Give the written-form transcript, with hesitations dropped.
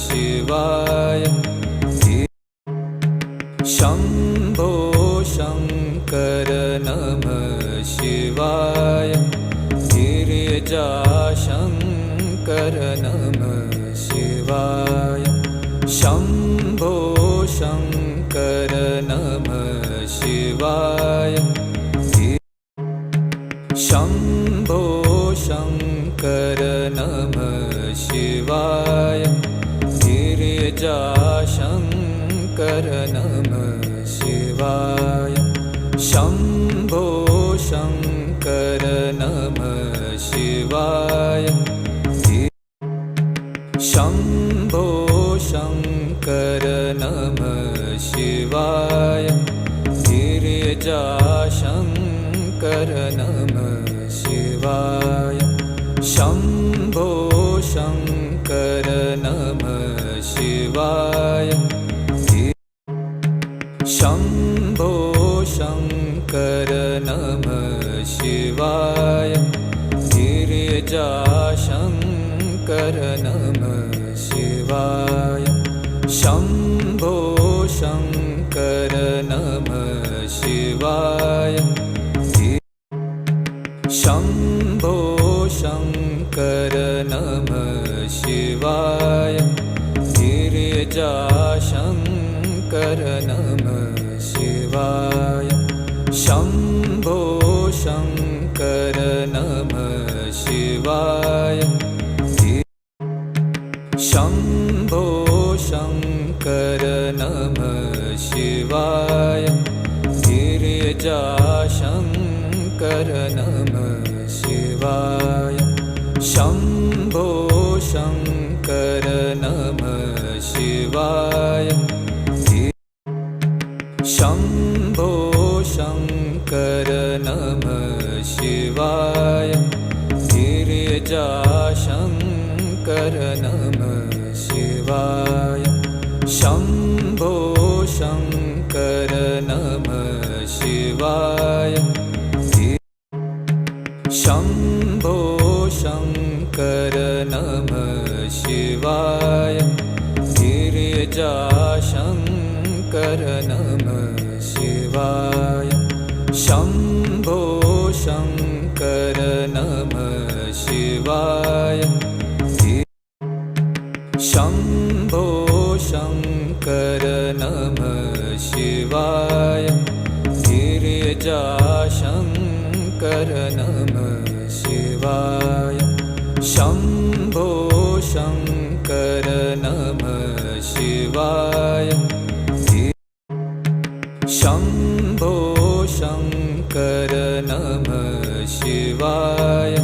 शिवाय। शम्भो शङ्कर नमः शिवाय। गिरिजाशङ्कर नमः शिवाय। शम्भो शङ्कर नमः शिवाय। शम्भो शङ्कर नमः शिवाय। गिरिजाशङ्कर नमः शिवाय। शम्भो शङ्कर नमः शिवाय। शम्भो शङ्कर नमः शिवाय। गिरिजाशङ्कर नमः शिवाय। शम्भो शङ्कर नमः शिवाय। शम्भो शङ्कर नमः शिवाय। गिरिजाशङ्कर नमः शिवाय। शम्भो शङ्कर नमः शिवाय। शम्भो शङ्कर नमः शिवाय। गिरिजाशङ्कर नमः शिवाय। शम्भो शङ्कर नमः शिवाय। शम्भो शङ्कर नमः शिवाय। गिरिजाशङ्कर नमः शिवाय। शम्भो शङ्कर नमः शिवाय। शम्भो शङ्कर नमः शिवाय। गिरिजाशङ्कर नमः शिवाय। शम्भो शङ्कर नमः शिवाय। शम्भो शङ्कर नमः शिवाय। गिरिजाशङ्कर नमः शिवाय। शम्भो शङ्कर नमः शिवाय। शम्भो शङ्कर नमः शिवाय। गिरिजाशङ्कर नमः शिवाय। शम्भो शङ्कर नमः शिवाय। शम्भो शङ्कर नमः शिवाय।